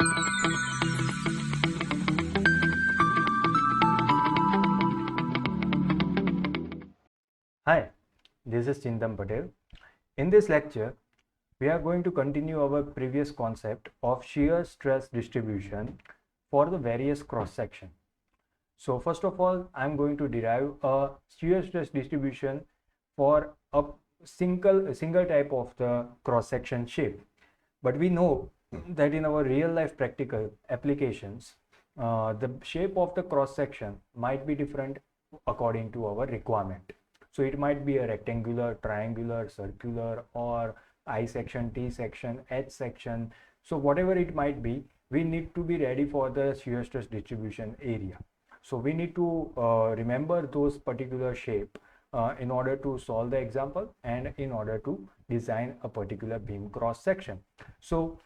Hi, this is Patel. In this lecture, we are going to continue our previous concept of shear stress distribution for the various cross section. So first of all, I'm going to derive a shear stress distribution for a single type of the cross section shape. But we know that in our real life practical applications, the shape of the cross section might be different according to our requirement. So it might be a rectangular, triangular, circular, or I section, T section, H section. So whatever it might be, we need to be ready for the shear stress distribution area. So we need to remember those particular shape in order to solve the example and in order to design a particular beam cross section. So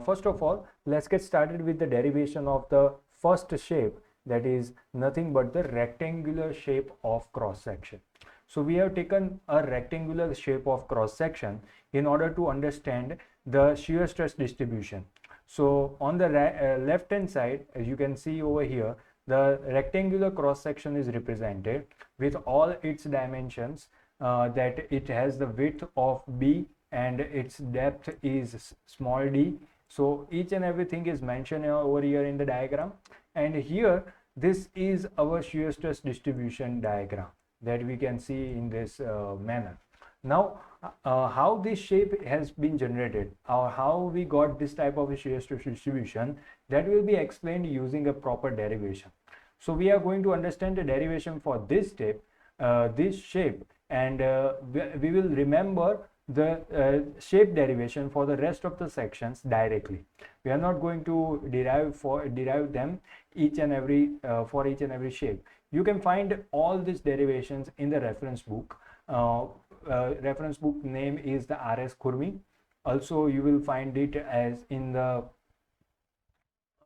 first of all, let's get started with the derivation of the first shape, that is nothing but the rectangular shape of cross section. So we have taken a rectangular shape of cross section in order to understand the shear stress distribution. So on the left hand side, as you can see over here, the rectangular cross section is represented with all its dimensions, that it has the width of B and its depth is small d. So each and everything is mentioned over here in the diagram, and here this is our shear stress distribution diagram that we can see in this manner. Now how this shape has been generated or how we got this type of a shear stress distribution, that will be explained using a proper derivation. So we are going to understand the derivation for this shape, and we will remember the shape derivation for the rest of the sections directly. We are not going to derive them each and every for each and every shape. You can find all these derivations in the reference book. Reference book name is the RS Khurmi. Also you will find it as in the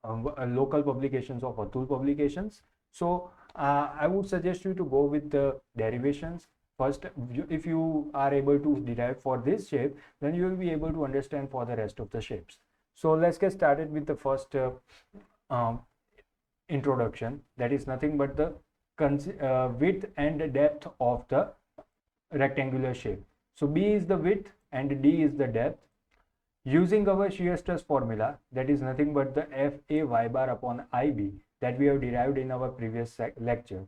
local publications of Patel publications. So I would suggest you to go with the derivations first. If you are able to derive for this shape, then you will be able to understand for the rest of the shapes. So let's get started with the first introduction, that is nothing but the width and depth of the rectangular shape. So B is the width and D is the depth. Using our shear stress formula, that is nothing but the FA y bar upon IB that we have derived in our previous lecture.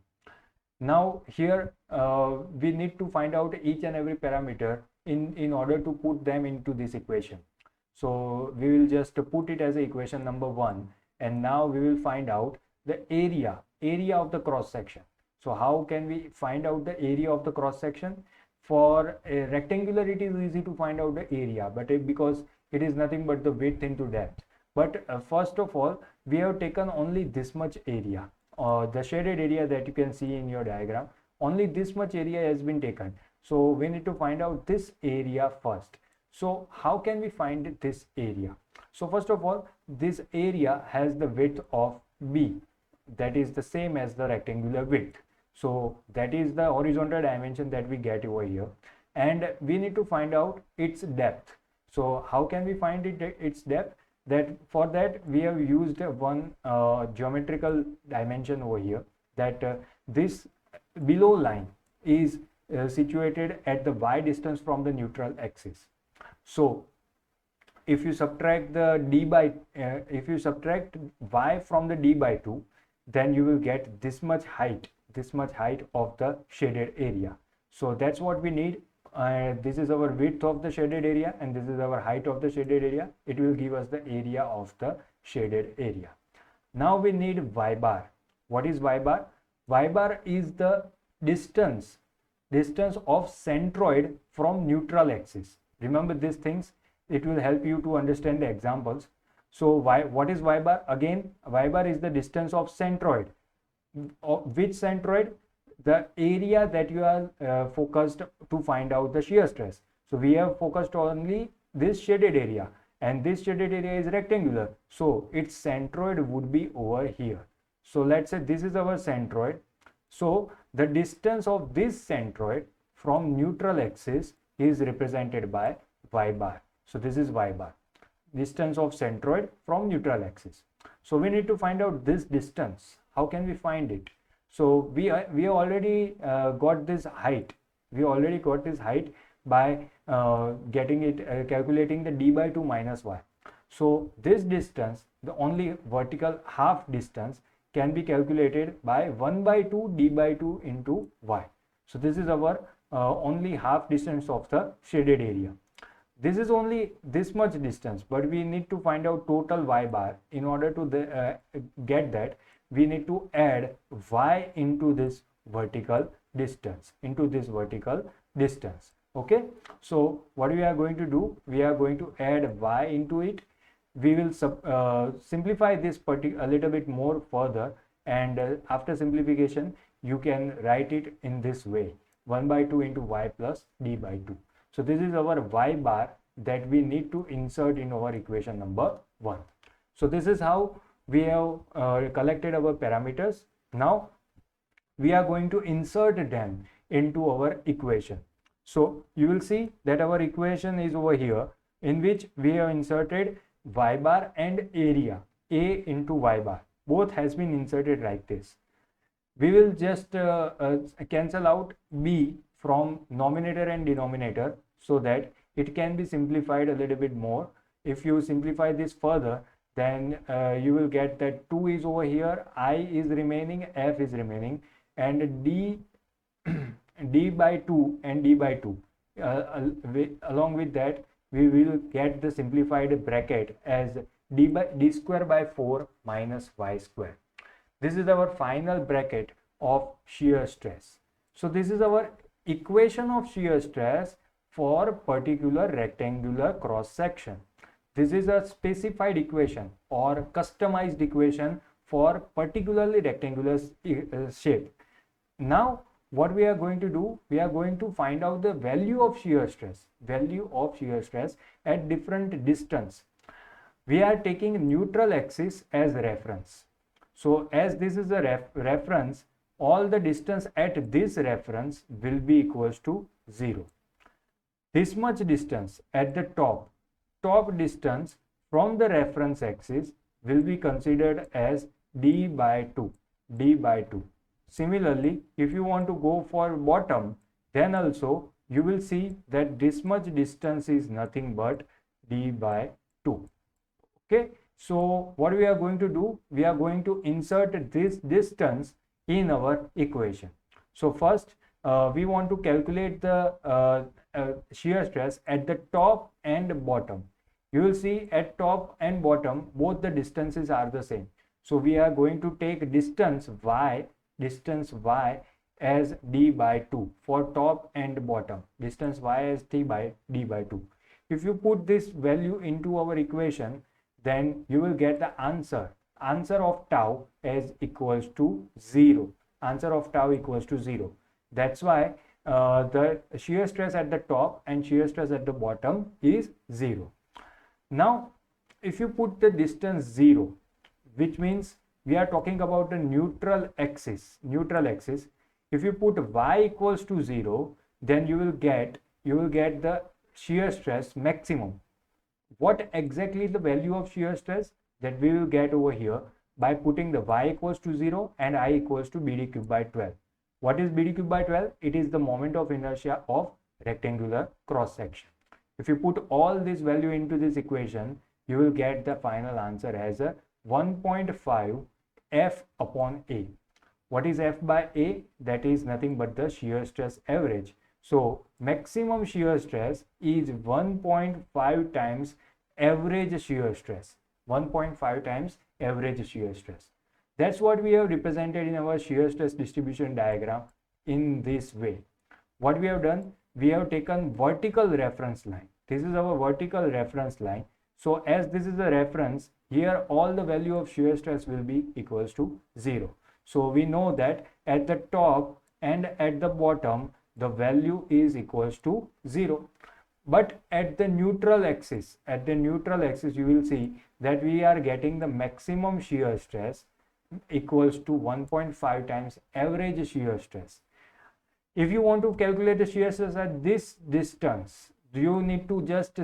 Now here we need to find out each and every parameter in order to put them into this equation. So we will just put it as equation number 1, and now we will find out the area of the cross section. So how can we find out the area of the cross section? For a rectangular it is easy to find out the area, but because it is nothing but the width into depth. But first of all, we have taken only this much area, the shaded area that you can see in your diagram. Only this much area has been taken. So we need to find out this area first. So how can we find this area? So first of all, this area has the width of B, that is the same as the rectangular width. So that is the horizontal dimension that we get over here, and we need to find out its depth. So how can we find its depth? That for that we have used one geometrical dimension over here, that this below line is situated at the y distance from the neutral axis. So if you subtract the if you subtract y from the d by 2, then you will get this much height of the shaded area. So that's what we need. This is our width of the shaded area and this is our height of the shaded area. It will give us the area of the shaded area. Now we need y bar. What is y bar? Y bar is the distance of centroid from neutral axis. Remember these things, it will help you to understand the examples. So what is y bar? Again, y bar is the distance of centroid. Which centroid? The area that you are focused to find out the shear stress. So we have focused only this shaded area, and this shaded area is rectangular, so its centroid would be over here. So let's say this is our centroid. So the distance of this centroid from neutral axis is represented by y bar. So this is y bar. distance of centroid from neutral axis. So we need to find out this distance. How can we find it? So we already got this height. We already got this height by getting it calculating the d by 2 minus y. So this distance, the only vertical half distance, can be calculated by 1 by 2 d by 2 into y. So this is our only half distance of the shaded area. This is only this much distance, but we need to find out total y bar. In order to get that, we need to add y into this vertical distance, okay. So what we are going to do, we are going to add y into it. We will simplify this a little bit more further, and after simplification you can write it in this way: 1 by 2 into y plus d by 2. So this is our y bar that we need to insert in our equation number 1. So this is how we have collected our parameters. Now we are going to insert them into our equation. So you will see that our equation is over here, in which we have inserted y bar and area, a into y bar. Both has been inserted like this. We will just cancel out b from numerator and denominator, so that it can be simplified a little bit more. If you simplify this further, then you will get that 2 is over here, I is remaining, f is remaining, and d by 2 and d by 2. Along with that, we will get the simplified bracket as d square by 4 minus y square. This is our final bracket of shear stress. So this is our equation of shear stress for particular rectangular cross section. This is a specified equation or customized equation for particularly rectangular shape. Now what we are going to do, we are going to find out the value of shear stress at different distance. We are taking neutral axis as reference. So as this is a reference, all the distance at this reference will be equals to 0. This much distance at the top distance from the reference axis will be considered as d by 2. Similarly, if you want to go for bottom, then also you will see that this much distance is nothing but d by 2. Okay, so what we are going to do, we are going to insert this distance in our equation. So first we want to calculate the shear stress at the top and bottom. You will see at top and bottom both the distances are the same. So we are going to take distance y as d by 2 for top and bottom. Distance y as d by 2. If you put this value into our equation, then you will get the answer of tau as equals to 0. That's why the shear stress at the top and shear stress at the bottom is 0. Now if you put the distance 0, which means we are talking about the neutral axis. If you put y equals to 0, then you will get the shear stress maximum. What exactly is the value of shear stress that we will get over here by putting the y equals to 0 and I equals to bd cube by 12. What is bd cube by 12? It is the moment of inertia of rectangular cross section. If you put all this value into this equation, you will get the final answer as a 1.5 F upon A. What is F by A? That is nothing but the shear stress average. So maximum shear stress is 1.5 times average shear stress. 1.5 times average shear stress. That's what we have represented in our shear stress distribution diagram in this way. What we have done, we have taken vertical reference line. This is our vertical reference line. So as this is a reference, here all the value of shear stress will be equals to 0. So we know that at the top and at the bottom, the value is equals to 0. But at the neutral axis, you will see that we are getting the maximum shear stress equals to 1.5 times average shear stress. If you want to calculate the shear stress at this distance, you need to just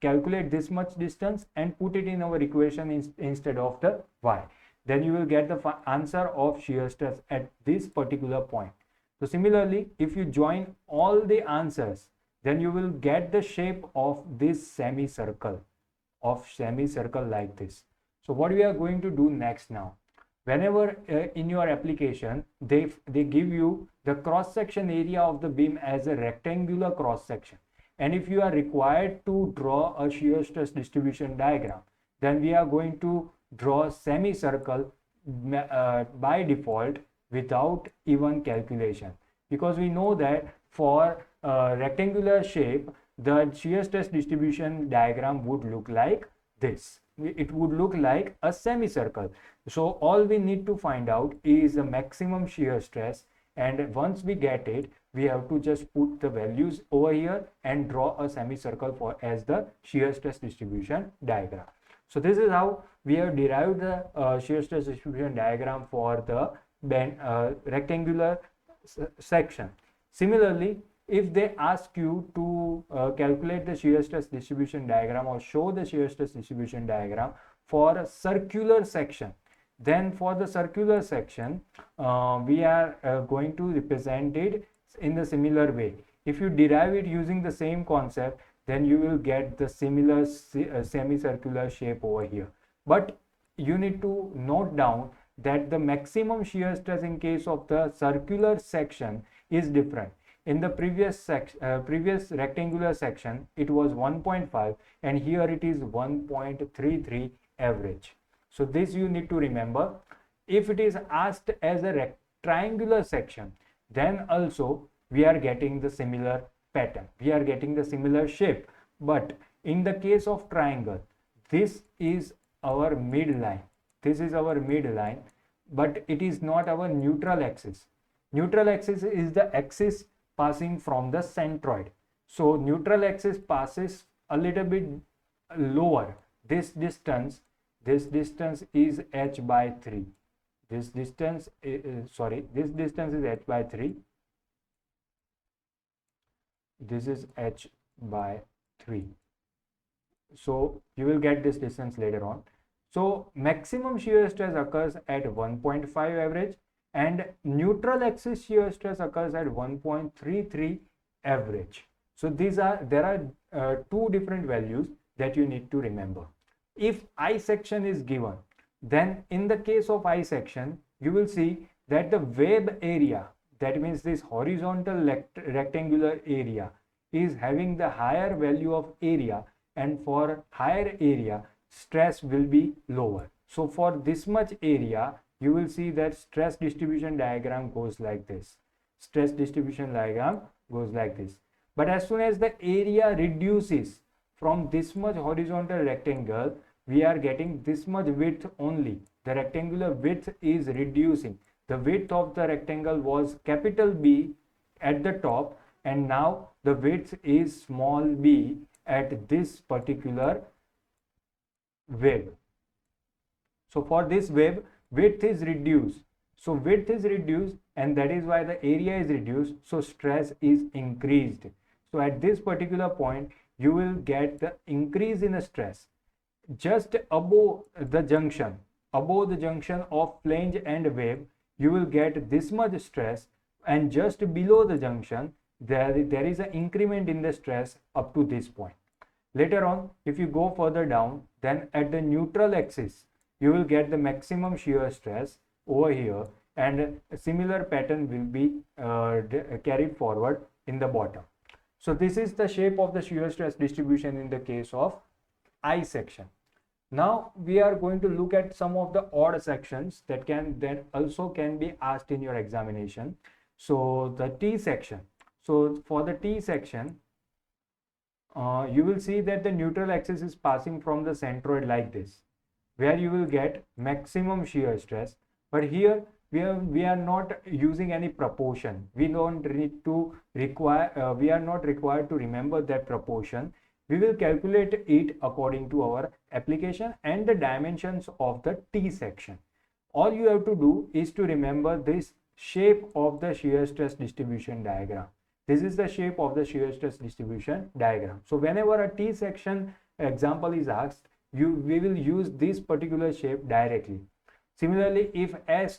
calculate this much distance and put it in our equation instead of the y. Then you will get the answer of shear stress at this particular point. So similarly, if you join all the answers, then you will get the shape of this semicircle like this. So what we are going to do next now, whenever in your application they give you the cross section area of the beam as a rectangular cross section, and if you are required to draw a shear stress distribution diagram, then we are going to draw a semicircle by default without even calculation, because we know that for rectangular shape the shear stress distribution diagram would look like this. It would look like a semicircle. So all we need to find out is the maximum shear stress, and once we get it, we have to just put the values over here and draw a semicircle for as the shear stress distribution diagram. So this is how we have derived the shear stress distribution diagram for the rectangular section. Similarly, if they ask you to calculate the shear stress distribution diagram or show the shear stress distribution diagram for a circular section, then for the circular section we are going to represent it in the similar way. If you derive it using the same concept, then you will get the similar semicircular shape over here. But you need to note down that the maximum shear stress in case of the circular section is different. In the previous rectangular section, it was 1.5, and here it is 1.33 average. So this you need to remember. If it is asked as a triangular section, then also we are getting the similar pattern, we are getting the similar shape. But in the case of triangle, this is our midline, but it is not our neutral axis. Neutral axis is the axis passing from the centroid. So neutral axis passes a little bit lower. This distance is h by 3. This distance is h by 3. This is h by 3. So you will get this distance later on. So maximum shear stress occurs at 1.5 average, and neutral axis shear stress occurs at 1.33 average. So there are two different values that you need to remember. If I section is given, then in the case of I section, you will see that the web area, that means this horizontal rectangular area, is having the higher value of area, and for higher area stress will be lower. So for this much area, you will see that stress distribution diagram goes like this. But as soon as the area reduces from this much horizontal rectangle, we are getting this much width only. The rectangular width is reducing. The width of the rectangle was capital B at the top, and now the width is small b at this particular web. So for this web, width is reduced. So width is reduced, and that is why the area is reduced. So stress is increased. So at this particular point, you will get the increase in the stress. Just above the junction of flange and web, you will get this much stress, and just below the junction, there is an increment in the stress up to this point. Later on, if you go further down, then at the neutral axis, you will get the maximum shear stress over here, and a similar pattern will be carried forward in the bottom. So this is the shape of the shear stress distribution in the case of I section. Now we are going to look at some of the odd sections that also can be asked in your examination. So the T section. So for the T section, you will see that the neutral axis is passing from the centroid like this, where you will get maximum shear stress. But here we are not using any proportion. We are not required to remember that proportion. We will calculate it according to our application and the dimensions of the T section. All you have to do is to remember this shape of the shear stress distribution diagram. This is the shape of the shear stress distribution diagram. So whenever a T section example is asked, we will use this particular shape directly. Similarly, if H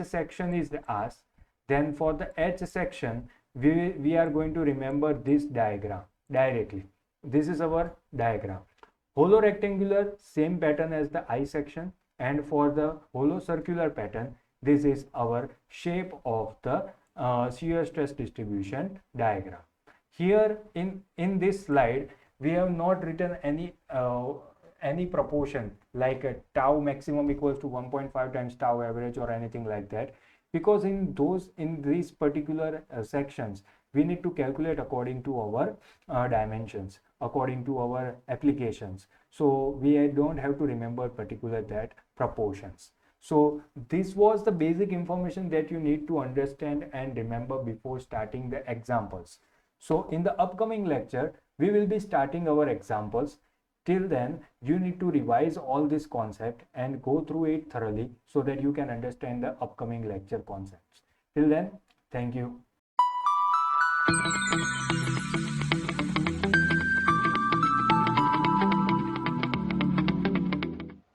section is asked, then for the H section, we are going to remember this diagram directly. This is our diagram. Hollow rectangular, same pattern as the I section, and for the hollow circular pattern, this is our shape of the shear stress distribution diagram. Here in this slide, we have not written any proportion like a tau maximum equals to 1.5 times tau average or anything like that, because in these particular sections we need to calculate according to our dimensions, according to our applications. So we don't have to remember particular that proportions. So this was the basic information that you need to understand and remember before starting the examples. So in the upcoming lecture, we will be starting our examples. Till then, you need to revise all this concept and go through it thoroughly so that you can understand the upcoming lecture concepts. Till then, thank you.